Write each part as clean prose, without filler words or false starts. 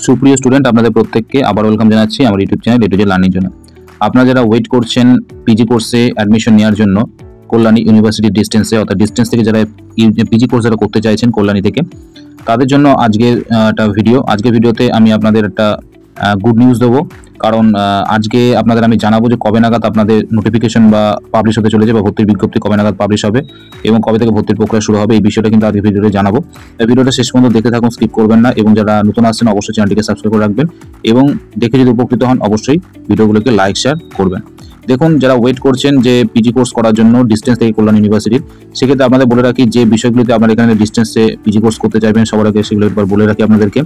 সুপ্রিয় স্টুডেন্ট, আপনাদের প্রত্যেককে আবার ওয়েলকাম জানাচ্ছি আমার YouTube channel A to Z learning জন্য। আপনারা যারা ওয়েট করছেন পিজি কোর্সে অ্যাডমিশন নেওয়ার জন্য কল্যাণী ইউনিভার্সিটি ডিস্টেন্সে, অর্থাৎ ডিস্টেন্স থেকে যারা পিজি কোর্স যারা করতে চাইছেন কল্যাণী থেকে, তাদের জন্য আজকের একটা ভিডিও। আজকের ভিডিওতে আমি আপনাদের একটা গুড নিউজ দেবো, কারণ আজকে আপনাদের আমি জানাবো যে কবে নাগাদ আপনাদের নোটিফিকেশন বা পাবলিশ হতে চলেছে, বা ভর্তির বিজ্ঞপ্তি কবে নাগাদ পাবলিশ হবে এবং কবে থেকে ভর্তির প্রক্রিয়া শুরু হবে। এই বিষয়টা কিন্তু আজকে ভিডিওতে জানাবো। এই ভিডিওটা শেষ পর্যন্ত দেখতে থাকুন, স্কিপ করবেন না, এবং যারা নতুন আসছেন অবশ্যই চ্যানেলটিকে সাবস্ক্রাইব করে রাখবেন এবং দেখে যদি উপকৃত হন অবশ্যই ভিডিওগুলোকে লাইক শেয়ার করবেন। দেখুন, যারা ওয়েট করছেন যে পিজি কোর্স করার জন্য ডিস্টেন্স থেকে কল্যাণ ইউনিভার্সিটির, সেক্ষেত্রে আপনাদের বলে রাখি যে বিষয়গুলিতে আপনারা এখানে ডিস্টেন্সে পিজি কোর্স করতে চাইবেন সবার আগে সেগুলো একবার বলে রাখি আপনাদেরকে।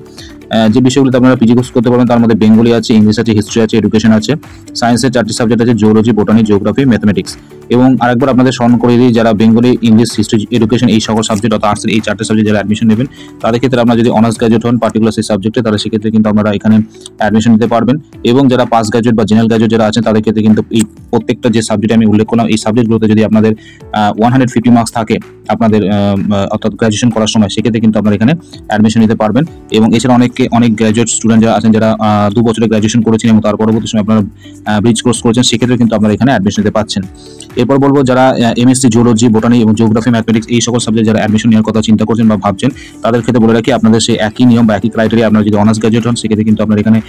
যে বিষয়গুলিতে আপনারা পিজি কোর্স করতে পারবেন তার মধ্যে বেঙ্গলি আছে, ইংলিশ আছে, হিস্ট্রি আছে, এডুকেশন আছে, সায়েন্সের 4টি সাবজেক্ট আছে, জিওলজি, বোটানি, জিওগ্রাফি, ম্যাথমেটিক্স। এবং আরেকবার আপনাদের স্মরণ করে দিই, যারা বেঙ্গলি, ইংলিশ, হিস্ট্রি, এডুকেশন এই সকল সাবজেক্ট অর্থাৎ আর্টসের এই 4টে সাবজেক্ট যারা অ্যাডমিশন নেবেন, তাদের ক্ষেত্রে আপনারা যদি অনার্স গ্র্যাজুয়েট হন পার্টিকুলার সেই সাবজেক্টে, তাহলে সেক্ষেত্রে কিন্তু আপনারা এখানে অ্যাডমিশন নিতে পারবেন। এবং যারা পাস গ্র্যাজুয়েট বা জেনারেল গ্র্যাজুয়েট যারা আছেন তাদের ক্ষেত্রে কিন্তু এই প্রত্যেকটা যে সাবজেক্ট আমি উল্লেখ করলাম এই সাবজেক্টগুলোতে যদি আপনাদের 150 মার্কস থাকে আপনাদের অর্থাৎ গ্র্যাজুয়েশন করার সময়, সেক্ষেত্রে কিন্তু আপনারা এখানে অ্যাডমিশন নিতে পারবেন। এবং এছাড়া অনেক গ্র্যাজুয়েট স্টুডেন্ট যারা আছেন, যারা 2 বছরে গ্র্যাজুয়েশন করেছেন এবং তার পরবর্তী সময় আপনারা ব্রিজ কোর্স করেছেন, সেক্ষেত্রে কিন্তু আপনারা এখানে অ্যাডমিশন নিতে পাচ্ছেন। এরপর বলবো, যারা এমএসসি জিওলজি, বোটানি এবং জিওগ্রাফি, ম্যাথমেটিক্স এই সকল সাবজেক্ট যারা অ্যাডমিশন নেওয়ার কথা চিন্তা করছেন বা ভাবছেন, তাদের ক্ষেত্রে বলে রাখি আপনাদের সেই একই নিয়ম বা একই ক্রাইটেরিয়া। আপনারা যদি অনার্স গ্র্যাজুয়েট হন সেক্ষেত্রে কিন্তু আপনারা এখানে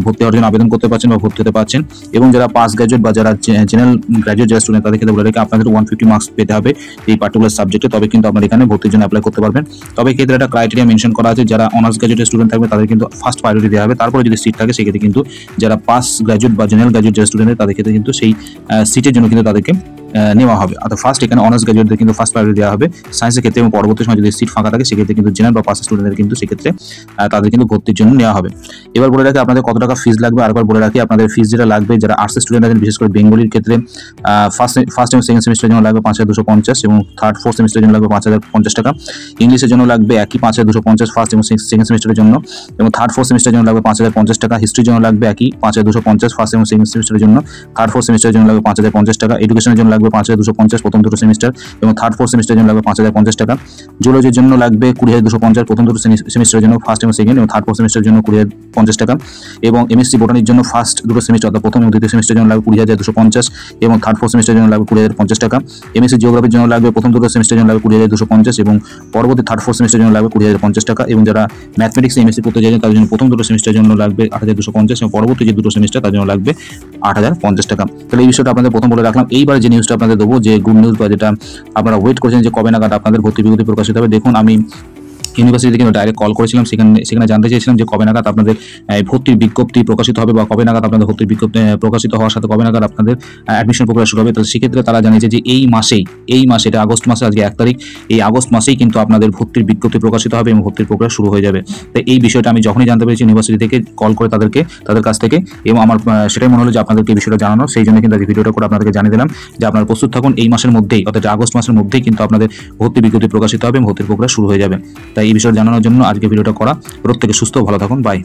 ভর্তি হওয়ার জন্য আবেদন করতে পারছেন বা ভর্তি হতে পারছেন। এবং যারা পাস গ্র্যাজুয়েট বা যারা জেনারেল গ্র্যাজুয়েট যারা স্টুডেন্ট, তাদের ক্ষেত্রে বলে রাখি আপনাদের 150 মার্কস পেতে হবে এই পার্টিকুলার সাবজেক্টে, তবে কিন্তু আপনারা এখানে ভর্তির জন্য অ্যাপ্লাই করতে পারবেন। তবে ক্ষেত্রে একটা ক্রাইটেরিয়া মেনশন করা আছে, যারা অনার্স গ্র্যাজুয়েট স্টুডেন্ট থাকবে তাদের কিন্তু ফার্স্ট প্রায়োরিটি দেওয়া হবে। তারপরে যদি সিট থাকে সেক্ষেত্রে কিন্তু যারা পাস গ্র্যাজুয়েট বা জেনারেল গ্র্যাজুয়েট যারা স্টুডেন্ট তাদের ক্ষেত্রে কিন্তু সেই সিটের জন্য কিন্তু তাদেরকে নেওয়া হবে। অর্থাৎ ফার্স্ট এখানে অনার্স গ্র্যাজুয়েটদের কিন্তু ফার্স্ট প্রায়োরিটি দেওয়া হবে সায়েন্সের ক্ষেত্রে, এবং পরবর্তী সময় যদি সিট ফাঁকা থাকে সেক্ষেত্রে কিন্তু জেনারেল বা পাস স্টুডেন্টদের কিন্তু সেক্ষেত্রে তাদের কিন্তু ভর্তির জন্য নেওয়া হবে। এবার বলে রাখি আপনাদের কত টাকা ফিস লাগবে, আরেকবার বলে রাখি আপনাদের ফিস যেটা লাগবে, যারা আর্টস স্টুডেন্ট আছেন বিশেষ করে বেঙ্গলির ক্ষেত্রে ফার্স্ট এবং সেকেন্ড সেমিস্টারের জন্য লাগবে 5250 এবং থার্ড ফোর্থ সেমিস্টারের জন্য লাগবে 5050 টাকা। ইংলিশের জন্য লাগবে একই 5250 ফার্স্ট এবং সেকেন্ড সেমিস্টারের জন্য, এবং থার্ড ফোর্থ সেমিস্টারের জন্য লাগবে 5050 টাকা। হিস্ট্রির জন্য লাগবে একই 5250 ফার্স্ট এবং সেকেন্ড সেমিস্টারের জন্য, থার্ড ফোর্থ সেমিস্টারের জন্য লাগবে 5050 টাকা। এডুকেশনের জন্য লাগবে 5250 প্রথম দুটো সেমিস্টার এবং থার্ড ফোর্থ সেমিস্টারের জন্য লাগবে 5050 টাকা। জিওলজির জন্য লাগবে 20250 প্রথম দুটো সেমিস্টারের জন্য, ফার্স্ট এবং সেকেন্ড, এবং থার্ড ফোর্থ সেমিস্টারের জন্য 20050 টাকা। এবং এমএসসি বোটানির জন্য ফার্স্ট দুটো সেমিস্টার অর্থাৎ প্রথম এবং দ্বিতীয় সেমিস্টারের জন্য লাগবে 20250 এবং থার্ড ফোর্থ সেমিস্টারের জন্য লাগবে 20050 টাকা। এমএসসি জিওগ্রাফির জন্য লাগবে প্রথম দুটো সেমিস্টারের জন্য লাগবে 20250 এবং পরবর্তী থার্ড ফোর্থ সেমিস্টারের জন্য লাগবে 20050 টাকা। এবং যারা ম্যাথমেটিক্স এমএসসি করতে চাইছেন তাদের জন্য প্রথম দুটো সেমিস্টারের জন্য লাগবে 8250 এবং পরবর্তী যে দুটো সেমিস্টার তার জন্য লাগবে 8050 টাকা। তাহলে এই বিষয়টা আপনাদের প্রথম বলে রাখলাম। এইবার যে নিউজটা আপনাদের দেবো, যে গুড নিউজ বা যেটা আপনারা ওয়েট করছেন যে কবে নাগাদ আপনাদের ভর্তি বিজ্ঞপ্তি প্রকাশিত হবে। দেখুন, আমি ইউনিভার্সিটি থেকে ডাইরেক্ট কল করেছিলাম, সেখানে জানতে চেয়েছিলাম যে কবে নাগাদ আপনাদের ভর্তির বিজ্ঞপ্তি প্রকাশিত হবে বা কবে নাগাদ আপনাদের ভর্তির বিজ্ঞপ্তি প্রকাশিত হওয়ার সাথে কবে নাগাদ আপনাদের অ্যাডমিশন প্রক্রিয়া শুরু হবে। তো সেক্ষেত্রে তারা জানিয়েছে যে এই মাসে এটা আগস্ট মাসে, আজকে 1 তারিখ, এই আগস্ট মাসেই কিন্তু আপনাদের ভর্তির বিজ্ঞপ্তি প্রকাশিত হবে এবং ভর্তির প্রক্রিয়া শুরু হয়ে যাবে। তো এই বিষয়টা আমি যখনই জানতে পেরেছি ইউনিভার্সিটি থেকে কল করে তাদের কাছ থেকে, এবং আমার সেটাই মনে হলো যে আপনাদেরকে এই বিষয়টা জানানো, সেই জন্য কিন্তু ভিডিওটা করে আপনাদেরকে জানিয়ে দিলাম যে আপনারা প্রস্তুত থাকুন। এই মাসের মধ্যেই অর্থাৎ আগস্ট মাসের মধ্যেই কিন্তু আপনাদের ভর্তি বিজ্ঞপ্তি প্রকাশিত হবে এবং ভর্তির প্রক্রিয়া শুরু হয়ে যাবে। তাই এই বিষয়টা জানানোর জন্য আজকে ভিডিওটা করা। প্রত্যেকে সুস্থ ভালো থাকুন, বাই।